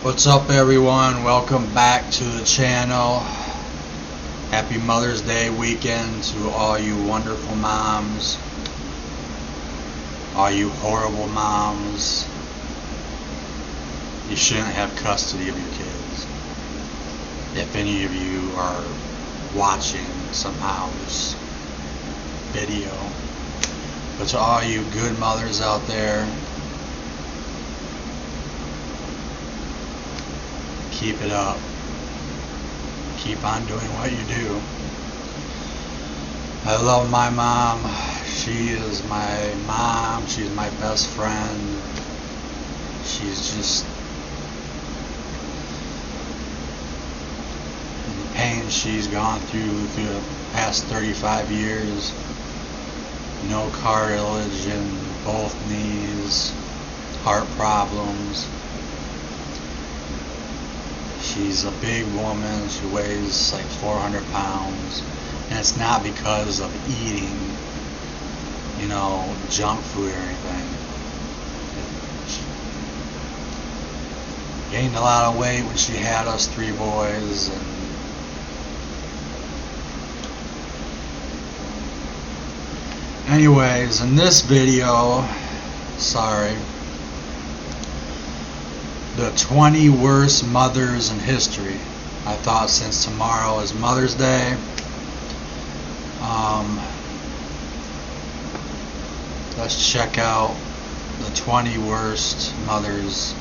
What's up, everyone? Welcome back to the channel. Happy Mother's Day weekend to all you wonderful moms, all you horrible moms. You shouldn't have custody of your kids. If any of you are watching somehow this video, but to all you good mothers out there, keep it up. Keep on doing what you do. I love my mom. She is my mom. She's my best friend. She's just the pain she's gone through the past 35 years. No cartilage in both knees. Heart problems. She's a big woman. She weighs like 400 pounds. And it's not because of eating, junk food or anything. She gained a lot of weight when she had us 3 boys. Anyways, in this video, the 20 worst mothers in history. I thought since tomorrow is Mother's Day, let's check out the 20 worst mothers.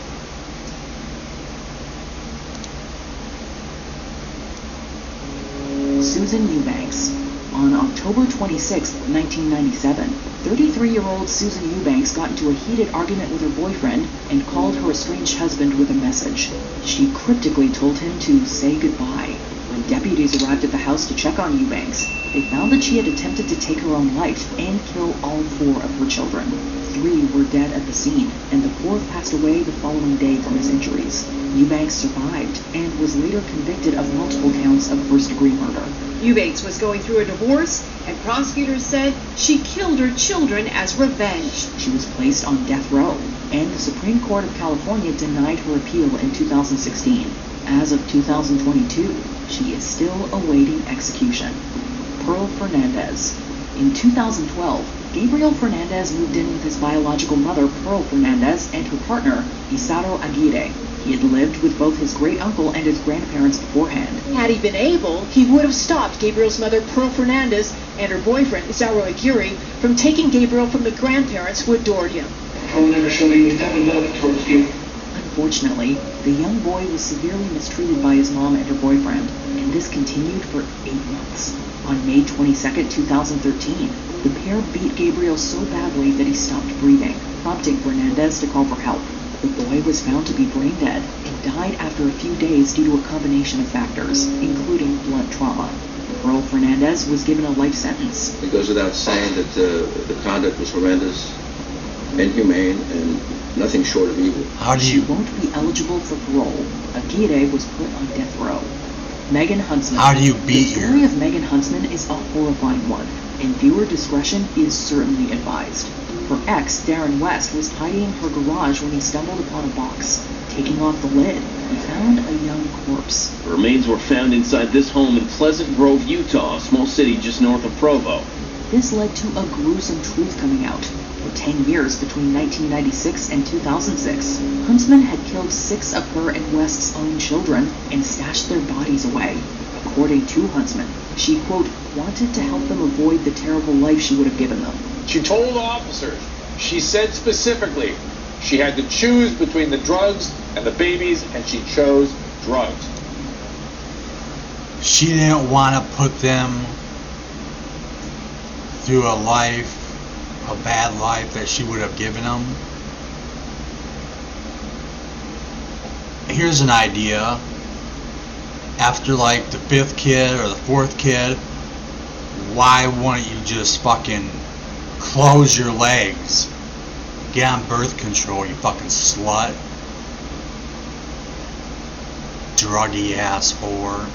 Susan Eubanks. On October 26, 1997, 33-year-old Susan Eubanks got into a heated argument with her boyfriend and called her estranged husband with a message. She cryptically told him to say goodbye. When deputies arrived at the house to check on Eubanks, they found that she had attempted to take her own life and kill all 4 of her children. 3 were dead at the scene, and the 4th passed away the following day from his injuries. Eubanks survived and was later convicted of multiple counts of first-degree murder. Eubanks was going through a divorce, and prosecutors said she killed her children as revenge. She was placed on death row, and the Supreme Court of California denied her appeal in 2016. As of 2022, she is still awaiting execution. Pearl Fernandez. In 2012, Gabriel Fernandez moved in with his biological mother, Pearl Fernandez, and her partner, Isaro Aguirre. He had lived with both his great-uncle and his grandparents beforehand. Had he been able, he would have stopped Gabriel's mother, Pearl Fernandez, and her boyfriend, Isaro Aguirre, from taking Gabriel from the grandparents who adored him. Pearl never showed any type of love towards you. Unfortunately, the young boy was severely mistreated by his mom and her boyfriend, and this continued for 8 months. On May 22, 2013, the pair beat Gabriel so badly that he stopped breathing, prompting Fernandez to call for help. The boy was found to be brain dead and died after a few days due to a combination of factors, including blunt trauma. Pearl Fernandez was given a life sentence. It goes without saying that the conduct was horrendous, inhumane, and nothing short of evil. She won't be eligible for parole. Aguirre was put on death row. Megan Huntsman. How do you beat The story of Megan Huntsman is a horrifying one, and viewer discretion is certainly advised. Her ex, Darren West, was tidying her garage when he stumbled upon a box. Taking off the lid, he found a young corpse. The remains were found inside this home in Pleasant Grove, Utah, a small city just north of Provo. This led to a gruesome truth coming out. For 10 years between 1996 and 2006, Huntsman had killed 6 of her and West's own children and stashed their bodies away. According to Huntsman, she, quote, wanted to help them avoid the terrible life she would have given them. She told officers, she said specifically, she had to choose between the drugs and the babies, and she chose drugs. She didn't want to put them through a bad life that she would have given them. Here's an idea. After like the 5th kid or the 4th kid, why wouldn't you just fucking close your legs? Get on birth control, you fucking slut. Druggy ass whore.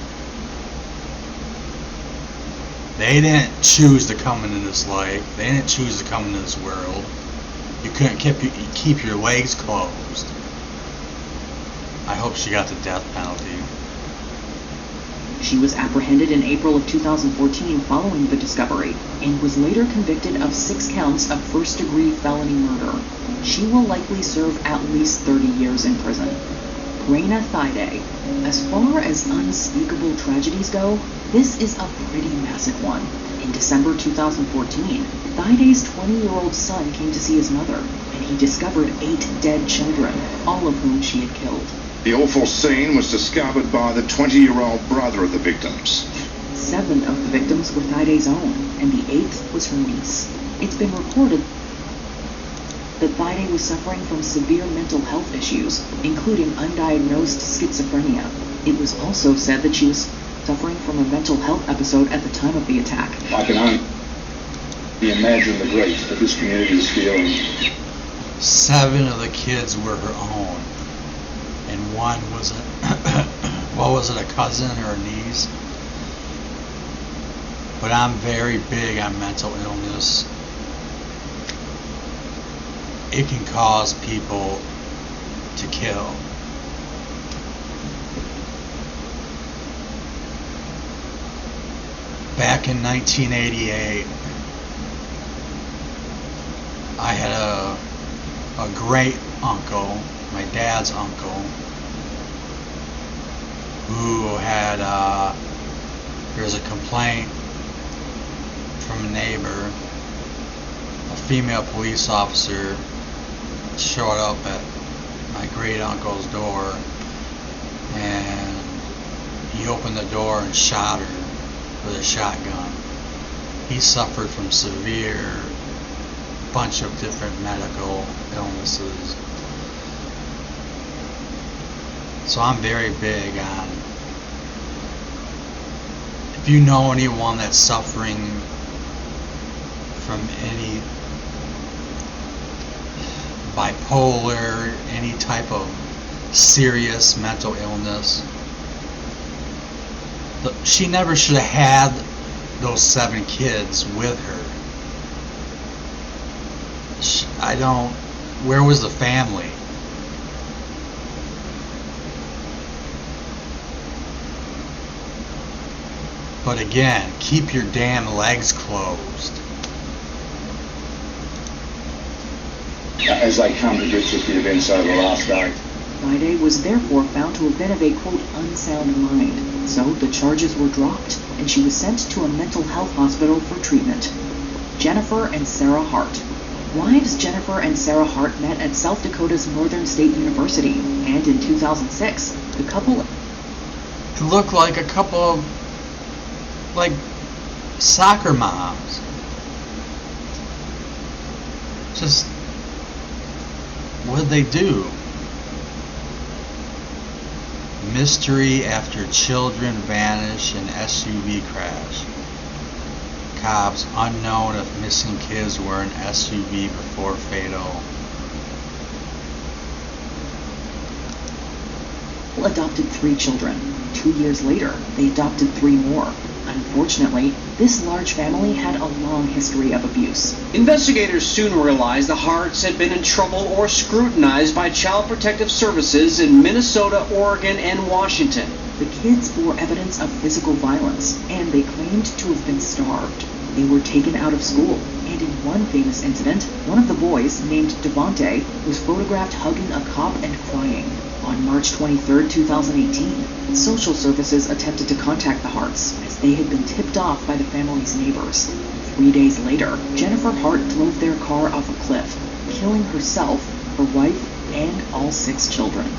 They didn't choose to come into this life. They didn't choose to come into this world. You couldn't keep your legs closed. I hope she got the death penalty. She was apprehended in April of 2014 following the discovery and was later convicted of 6 counts of first-degree felony murder. She will likely serve at least 30 years in prison. Raina Thaiday. As far as unspeakable tragedies go, this is a pretty massive one. In December 2014, Thaiday's 20-year-old son came to see his mother, and he discovered 8 dead children, all of whom she had killed. The awful scene was discovered by the 20-year-old brother of the victims. 7 of the victims were Thaiday's own, and the 8th was her niece. It's been reported that Thaiday was suffering from severe mental health issues, including undiagnosed schizophrenia. It was also said that she was suffering from a mental health episode at the time of the attack. I can only imagine the grief that this community is feeling. 7 of the kids were her own, and one was a cousin or a niece. But I'm very big on mental illness. It can cause people to kill. Back in 1988, I had a great uncle, my dad's uncle, who had, there's a complaint from a neighbor. A female police officer showed up at my great uncle's door, and he opened the door and shot her with a shotgun. He suffered from severe bunch of different medical illnesses. So I'm very big on, if you know anyone that's suffering from any bipolar, any type of serious mental illness, she never should have had those 7 kids with her. Where was the family? But again, keep your damn legs closed. As they come to grips with the events over the last day. Thaiday was therefore found to have been of a, quote, unsound mind, so the charges were dropped, and she was sent to a mental health hospital for treatment. Jennifer and Sarah Hart. Wives Jennifer and Sarah Hart met at South Dakota's Northern State University, and in 2006, the couple... It looked like a couple of, soccer moms. Just, what did they do? Mystery after children vanish in SUV crash. Cops unknown if missing kids were in SUV before fatal. Adopted 3 children. 2 years later, they adopted 3 more. Unfortunately, this large family had a long history of abuse. Investigators soon realized the Harts had been in trouble or scrutinized by Child Protective Services in Minnesota, Oregon, and Washington. The kids bore evidence of physical violence, and they claimed to have been starved. They were taken out of school, and in one famous incident, one of the boys, named Devontae, was photographed hugging a cop and crying. On March 23, 2018, social services attempted to contact the Harts, as they had been tipped off by the family's neighbors. 3 days later, Jennifer Hart drove their car off a cliff, killing herself, her wife, and all 6 children.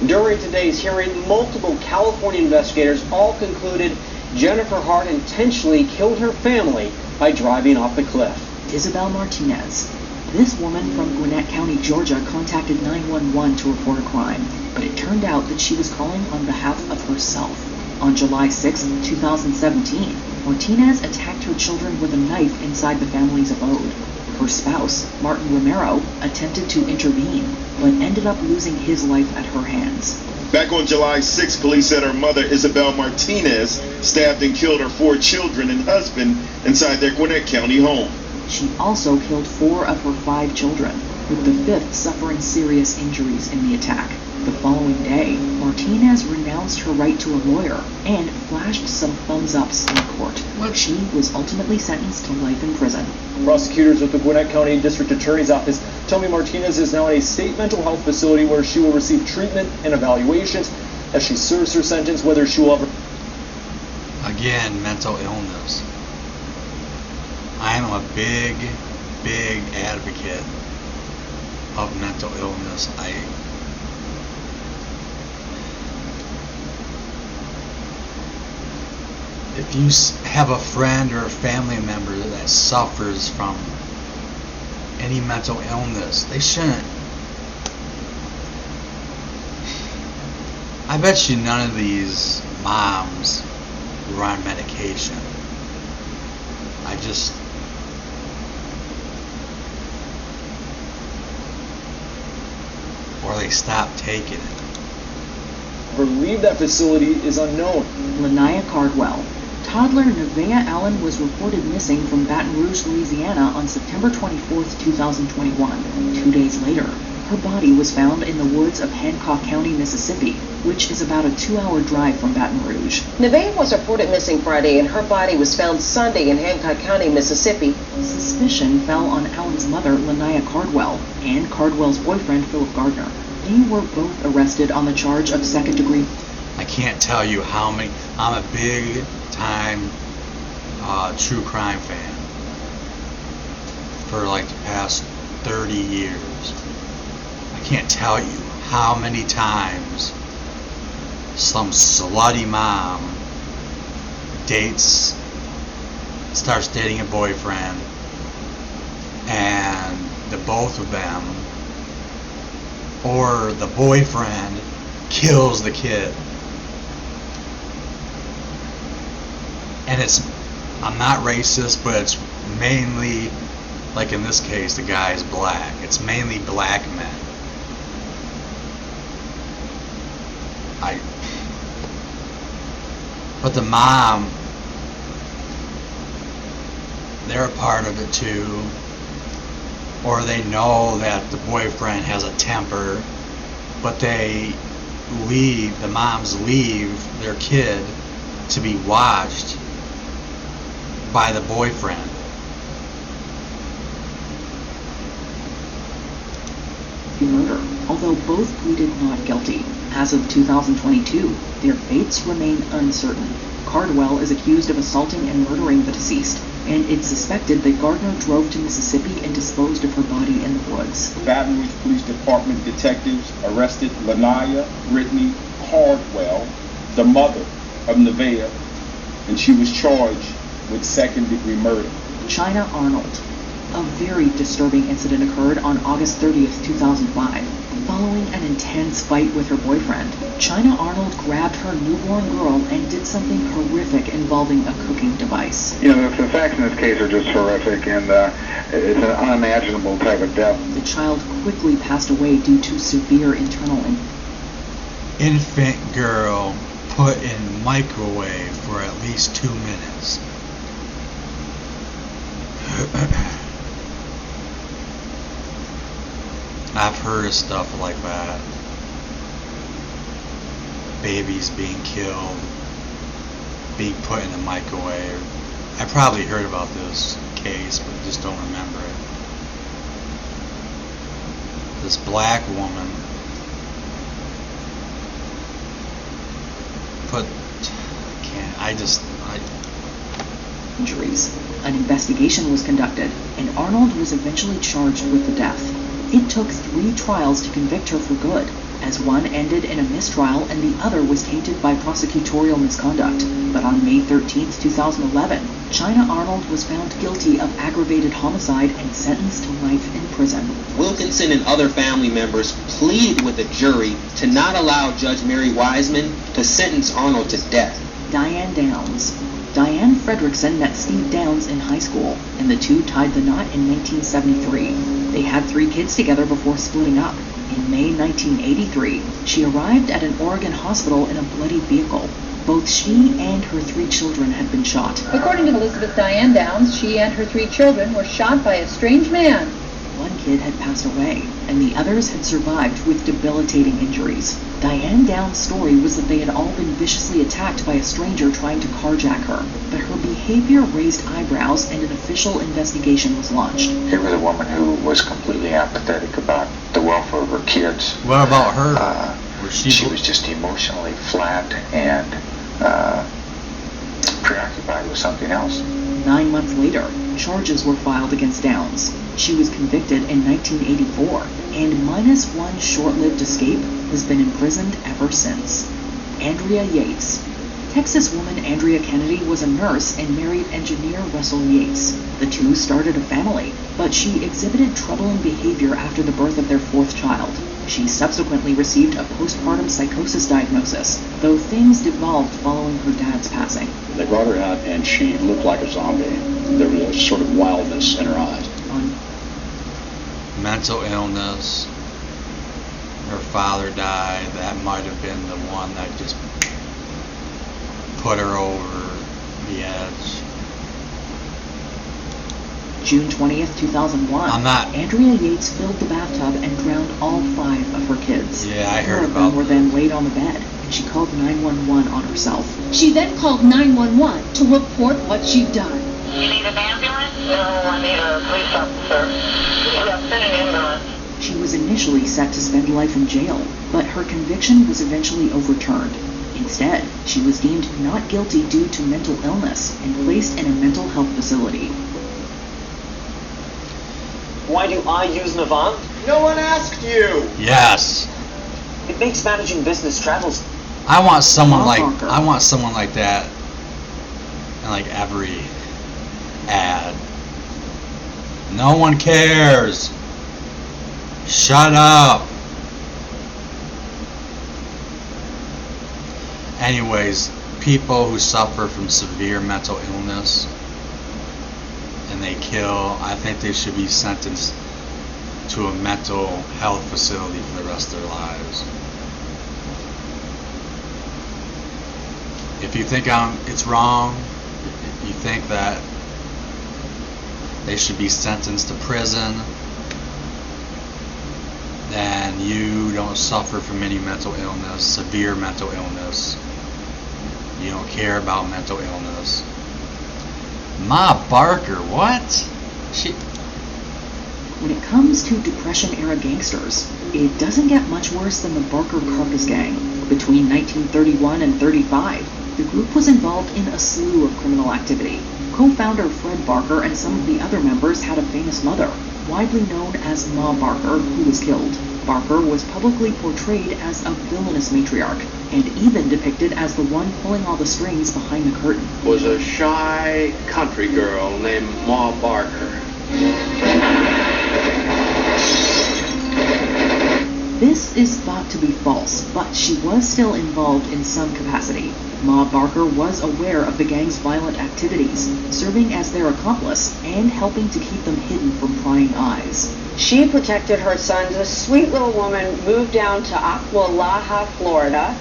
During today's hearing, multiple California investigators all concluded Jennifer Hart intentionally killed her family by driving off the cliff. Isabel Martinez. This woman from Gwinnett County, Georgia, contacted 911 to report a crime, but it turned out that she was calling on behalf of herself. On July 6, 2017, Martinez attacked her children with a knife inside the family's abode. Her spouse, Martin Romero, attempted to intervene, but ended up losing his life at her hands. Back on July 6, police said her mother, Isabel Martinez, stabbed and killed her 4 children and husband inside their Gwinnett County home. She also killed 4 of her 5 children, with the 5th suffering serious injuries in the attack. The following day, Martinez renounced her right to a lawyer and flashed some thumbs-ups in court. She was ultimately sentenced to life in prison. Prosecutors with the Gwinnett County District Attorney's Office tell me Martinez is now in a state mental health facility where she will receive treatment and evaluations as she serves her sentence, whether she will ever... Again, mental illness. I am a big advocate of mental illness. If you have a friend or a family member that suffers from any mental illness, they shouldn't. I bet you none of these moms were on medication. Or they stopped taking it. leave that facility is unknown. Lanaya Cardwell. Toddler Nevaeh Allen was reported missing from Baton Rouge, Louisiana on September 24, 2021. 2 days later, her body was found in the woods of Hancock County, Mississippi, which is about a 2-hour drive from Baton Rouge. Nevaeh was reported missing Friday, and her body was found Sunday in Hancock County, Mississippi. Suspicion fell on Allen's mother, Lanaya Cardwell, and Cardwell's boyfriend, Philip Gardner. They were both arrested on the charge of second-degree. I can't tell you how many. I'm a big-time true crime fan for like the past 30 years. I can't tell you how many times some slutty mom starts dating a boyfriend, and the both of them, or the boyfriend, kills the kid. And I'm not racist, but it's mainly, like in this case, the guy is black. It's mainly black men. But the mom, they're a part of it too. Or they know that the boyfriend has a temper, but the moms leave their kid to be watched by the boyfriend. Murder, although both pleaded not guilty. As of 2022, their fates remain uncertain. Cardwell is accused of assaulting and murdering the deceased, and it's suspected that Gardner drove to Mississippi and disposed of her body in the woods. Baton Rouge Police Department detectives arrested Lanaya Brittany Cardwell, the mother of Nevaeh, and she was charged with second-degree murder. China Arnold. A very disturbing incident occurred on August 30th, 2005. Following an intense fight with her boyfriend, China Arnold grabbed her newborn girl and did something horrific involving a cooking device. You know, the facts in this case are just horrific, and it's an unimaginable type of death. The child quickly passed away due to severe internal Infant girl put in microwave for at least 2 minutes. I've heard of stuff like that. Babies being killed, being put in the microwave. I probably heard about this case, but just don't remember it. This black woman injuries. An investigation was conducted, and Arnold was eventually charged with the death. It took 3 trials to convict her for good, as one ended in a mistrial and the other was tainted by prosecutorial misconduct. But on May 13, 2011, China Arnold was found guilty of aggravated homicide and sentenced to life in prison. Wilkinson and other family members pleaded with the jury to not allow Judge Mary Wiseman to sentence Arnold to death. Diane Downs. Diane Fredrickson met Steve Downs in high school, and the two tied the knot in 1973. They had 3 kids together before splitting up. In May 1983, she arrived at an Oregon hospital in a bloody vehicle. Both she and her 3 children had been shot. According to Elizabeth Diane Downs, she and her 3 children were shot by a strange man. One kid had passed away, and the others had survived with debilitating injuries. Diane Down's story was that they had all been viciously attacked by a stranger trying to carjack her, but her behavior raised eyebrows and an official investigation was launched. Here was a woman who was completely apathetic about the welfare of her kids. What about her? She was just emotionally flat and preoccupied with something else. 9 months later, charges were filed against Downs. She was convicted in 1984, and minus one short-lived escape, has been imprisoned ever since. Andrea Yates. Texas woman Andrea Kennedy was a nurse and married engineer Russell Yates. The two started a family, but she exhibited troubling behavior after the birth of their fourth child. She subsequently received a postpartum psychosis diagnosis, though things devolved following her dad's passing. They brought her out and she looked like a zombie. There was a sort of wildness in her eyes. Mental illness. Her father died. That might have been the one that just put her over the edge. June 20th, 2001. Andrea Yates filled the bathtub and drowned all 5 of her kids. Yeah, I heard Four of about them were then laid on the bed, and she called 911 on herself. She then called 911 to report what she'd done. You need an ambulance? No, I need a police officer. Yeah, send an ambulance. She was initially set to spend life in jail, but her conviction was eventually overturned. Instead, she was deemed not guilty due to mental illness and placed in a mental health facility. Why do I use Navant? No one asked you! Yes. It makes managing business travels. I want someone like that in like every ad. No one cares. Shut up. Anyways, people who suffer from severe mental illness and they kill, I think they should be sentenced to a mental health facility for the rest of their lives. If you think it's wrong, you think that they should be sentenced to prison, then you don't suffer from any mental illness, severe mental illness. You don't care about mental illness. Ma Barker, what? When it comes to Depression-era gangsters, it doesn't get much worse than the Barker Carcass Gang. Between 1931 and 35, the group was involved in a slew of criminal activity. Co-founder Fred Barker and some of the other members had a famous mother, widely known as Ma Barker, who was killed. Barker was publicly portrayed as a villainous matriarch, and even depicted as the one pulling all the strings behind the curtain. Was a shy country girl named Ma Barker. This is thought to be false, but she was still involved in some capacity. Ma Barker was aware of the gang's violent activities, serving as their accomplice and helping to keep them hidden from prying eyes. She protected her sons. A sweet little woman moved down to Aqualaha, Florida.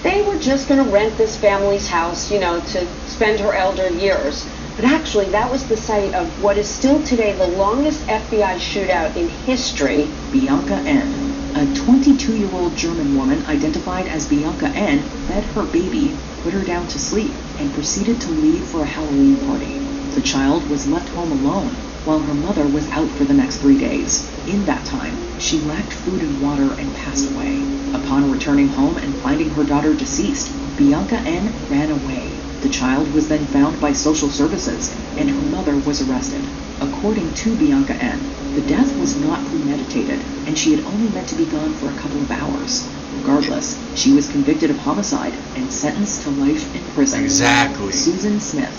They were just going to rent this family's house, to spend her elder years. But actually, that was the site of what is still today the longest FBI shootout in history. Bianca N., a 22-year-old German woman identified as Bianca N., fed her baby, put her down to sleep, and proceeded to leave for a Halloween party. The child was left home alone, while her mother was out for the next 3 days. In that time, she lacked food and water and passed away. Upon returning home and finding her daughter deceased, Bianca N. ran away. The child was then found by social services, and her mother was arrested. According to Bianca N., the death was not premeditated, and she had only meant to be gone for a couple of hours. Regardless, she was convicted of homicide and sentenced to life in prison. Exactly. Susan Smith.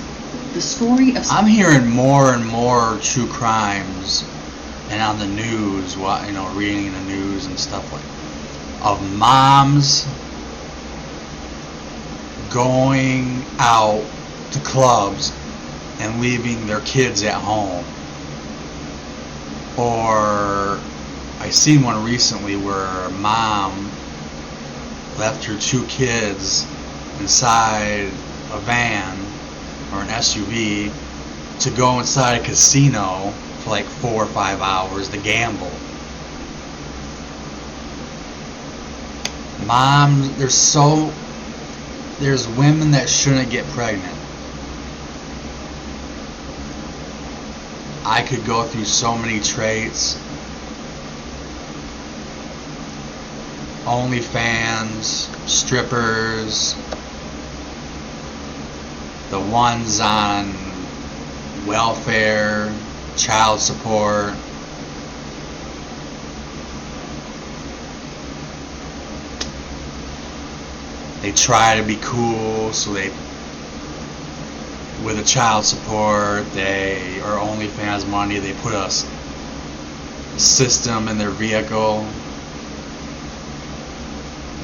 The story of... I'm hearing more and more true crimes, and on the news, reading the news and stuff of moms going out to clubs and leaving their kids at home. Or I seen one recently where a mom left her 2 kids inside a van or an SUV to go inside a casino for like 4 or 5 hours to gamble. Mom, there's women that shouldn't get pregnant. I could go through so many traits. OnlyFans, strippers, the ones on welfare, child support. They try to be cool, so they, with the child support, they, or OnlyFans money, they put a system in their vehicle,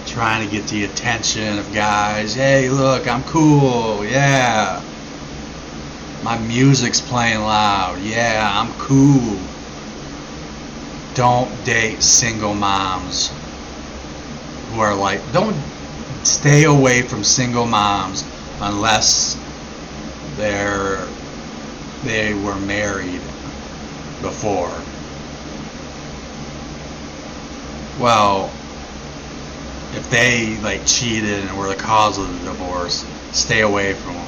trying to get the attention of guys. Hey, look, I'm cool. Yeah. My music's playing loud. Yeah, I'm cool. Don't date single moms who are like, don't stay away from single moms unless they were married before. Well, if they like cheated and were the cause of the divorce, stay away from them.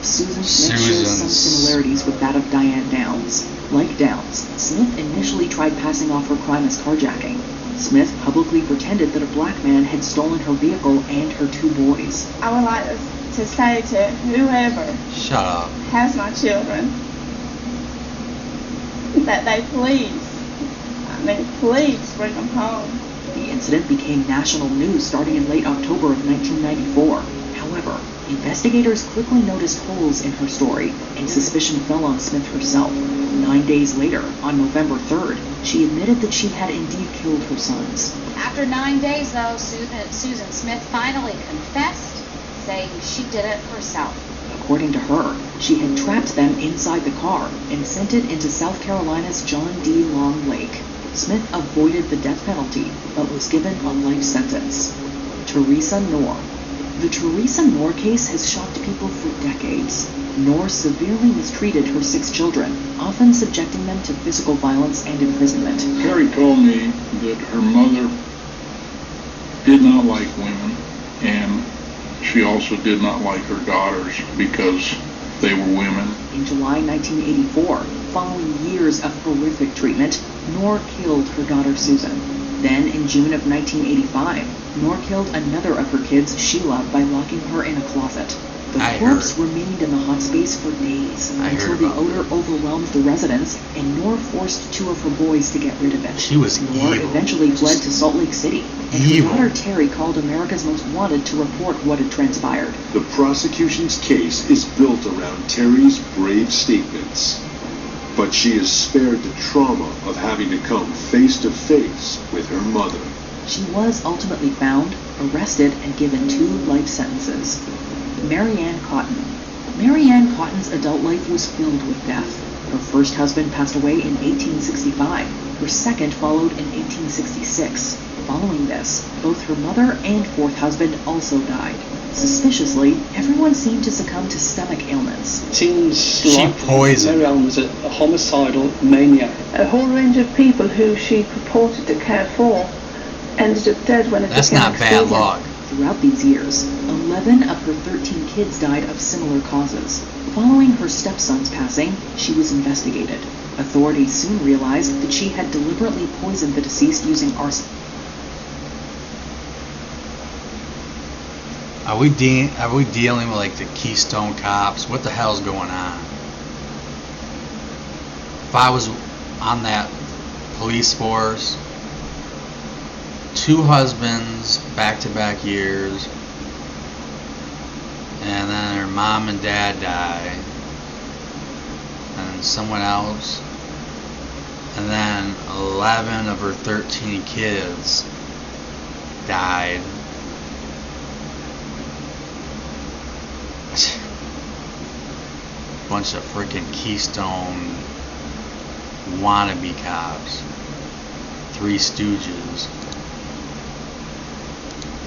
Susan Smith shares some similarities with that of Diane Downs. Like Downs, Smith initially tried passing off her crime as carjacking. Smith publicly pretended that a black man had stolen her vehicle and her 2 boys. I would like to say to whoever Shut up. has my children that they please bring them home. The incident became national news starting in late October of 1994. However, investigators quickly noticed holes in her story, and suspicion fell on Smith herself. 9 days later, on November 3rd, she admitted that she had indeed killed her sons. After 9 days, though, Susan Smith finally confessed, saying she did it herself. According to her, she had trapped them inside the car and sent it into South Carolina's John D. Long Lake. Smith avoided the death penalty, but was given a life sentence. Teresa Knorr. The Teresa Knorr case has shocked people for decades. Knorr severely mistreated her 6 children, often subjecting them to physical violence and imprisonment. Carrie told me that her mother did not like women, and she also did not like her daughters because they were women. In July 1984, following years of horrific treatment, Knorr killed her daughter Susan. Then, in June of 1985, Knorr killed another of her kids, Sheila, by locking her in a closet. The corpse remained in the hot space for days until the odor overwhelmed the residence, and Knorr forced 2 of her boys to get rid of it. She was Knorr evil. eventually fled to Salt Lake City, and her daughter Terry called America's Most Wanted to report what had transpired. The prosecution's case is built around Terry's brave statements, but she is spared the trauma of having to come face to face with her mother. She was ultimately found, arrested, and given 2 life sentences. Mary Ann Cotton. Mary Ann Cotton's adult life was filled with death. Her first husband passed away in 1865. Her second followed in 1866. Following this, both her mother and 4th husband also died. Suspiciously, everyone seemed to succumb to stomach ailments. Seems like Mary Ellen was a homicidal maniac. A whole range of people who she purported to care for ended up dead when it That's became not bad luck. Throughout these years, 11 of her 13 kids died of similar causes. Following her stepson's passing, she was investigated. Authorities soon realized that she had deliberately poisoned the deceased using arson. Are we dealing with like the Keystone Cops? What the hell's going on? If I was on that police force, 2 husbands, back-to-back years, and then her mom and dad die, and someone else, and then 11 of her 13 kids died. Bunch of freaking Keystone wannabe cops. 3 Stooges.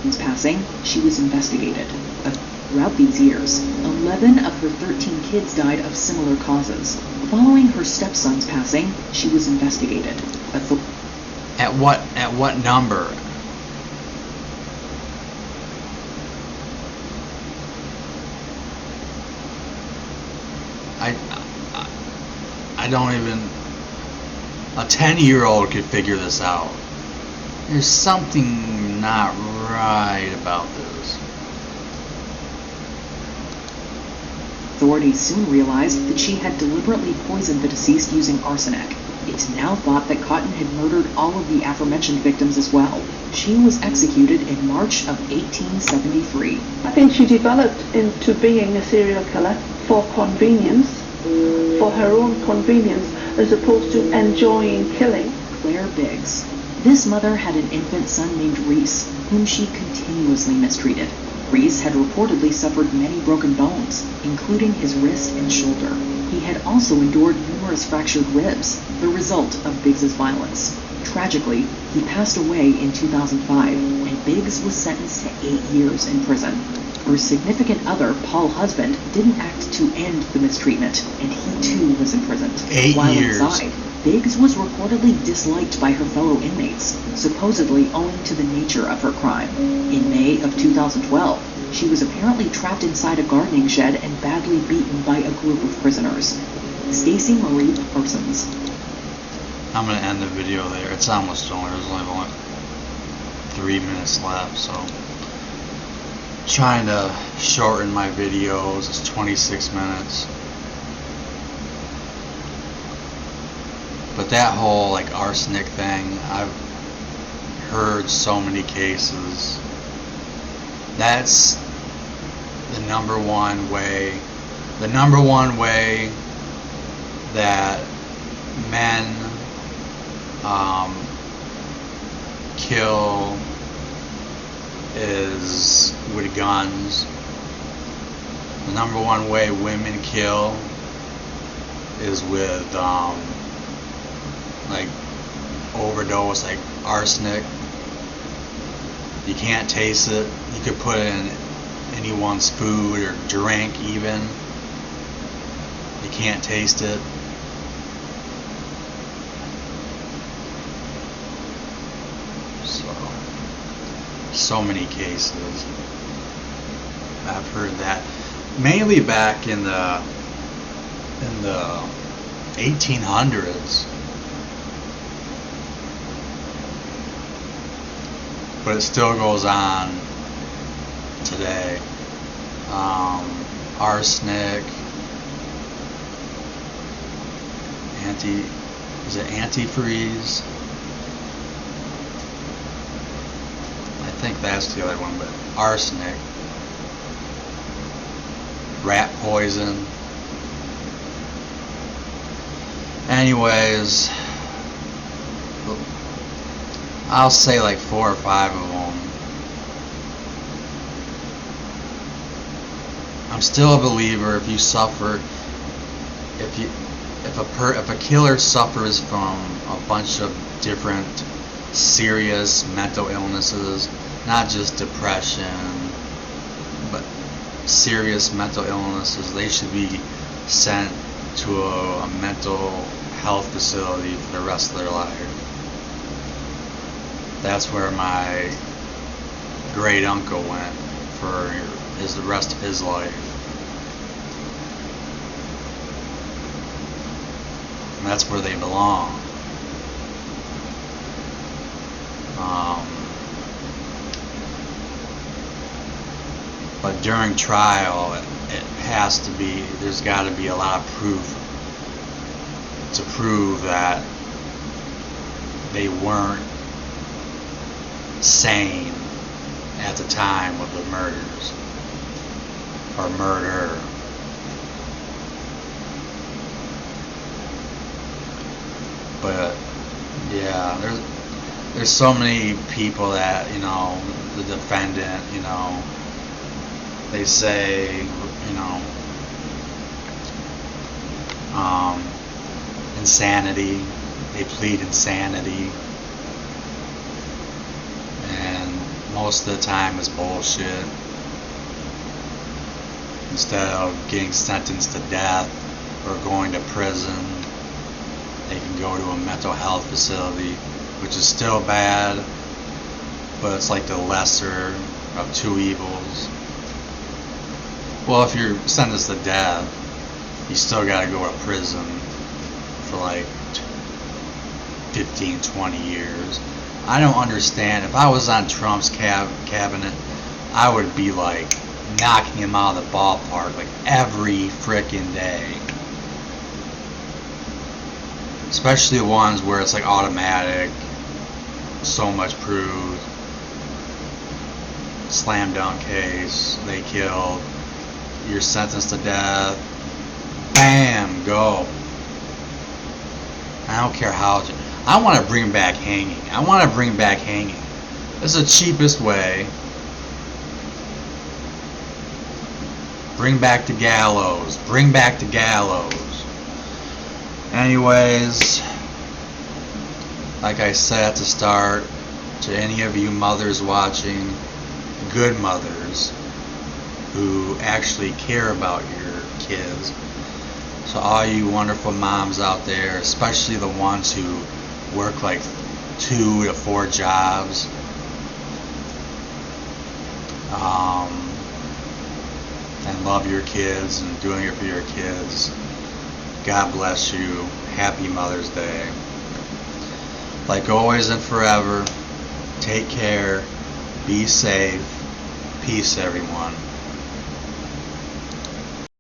His passing, she was investigated. Throughout these years, 11 of her 13 kids died of similar causes. Following her stepson's passing, she was investigated. At what number? I don't even... A 10-year-old could figure this out. There's something not right about this. Authorities soon realized that she had deliberately poisoned the deceased using arsenic. It's now thought that Cotton had murdered all of the aforementioned victims as well. She was executed in March of 1873. I think she developed into being a serial killer for convenience, for her own convenience, as opposed to enjoying killing. Claire Biggs. This mother had an infant son named Reese, whom she continuously mistreated. Reese had reportedly suffered many broken bones, including his wrist and shoulder. He had also endured numerous fractured ribs, the result of Biggs's violence. Tragically, he passed away in 2005, and Biggs was sentenced to 8 years in prison. Her significant other, Paul Husband, didn't act to end the mistreatment, and he too was imprisoned. 8 While years. inside, Biggs was reportedly disliked by her fellow inmates, supposedly owing to the nature of her crime. In May of 2012, she was apparently trapped inside a gardening shed and badly beaten by a group of prisoners. Stacy Marie Parsons. I'm going to end the video there. It's almost over. There's only 3 minutes left, so trying to shorten my videos. It's 26 minutes. But that whole like arsenic thing, I've heard so many cases. That's the number one way that men kill is with guns. The number one way women kill is with like overdose, like arsenic. You can't taste it. You could put it in anyone's food or drink even. You can't taste it. So many cases. I've heard that. Mainly back in the 1800s. But it still goes on today. Arsenic, antifreeze? I think that's the other one, but arsenic, rat poison. Anyways, I'll say like 4 or 5 of them. I'm still a believer. If you suffer, if a killer suffers from a bunch of different serious mental illnesses, not just depression, but serious mental illnesses, they should be sent to a mental health facility for the rest of their life. That's where my great uncle went for the rest of his life. And that's where they belong. But during trial, it has to be, there's got to be a lot of proof to prove that they weren't sane at the time of the murders or murder. But yeah, there's so many people that, you know, the defendant, you know, they say, you know, insanity, they plead insanity, and most of the time it's bullshit. instead of getting sentenced to death or going to prison, they can go to a mental health facility, which is still bad, but it's like the lesser of two evils. Well, if you're sentenced to death, you still gotta go to prison for like 15, 20 years. I don't understand. If I was on Trump's cabinet, I would be like knocking him out of the ballpark like every frickin' day. Especially the ones where it's like automatic, so much proved, slam dunk case, they killed, you're sentenced to death, bam, go. I don't care how. I want to bring back hanging. This is the cheapest way. Bring back the gallows. Anyways, like I said at the start, to any of you mothers watching, good mothers who actually care about your kids, so all you wonderful moms out there, especially the ones who work like 2 to 4 jobs, and love your kids and doing it for your kids, God bless you. Happy Mother's Day. Like always and forever, take care, be safe, peace everyone.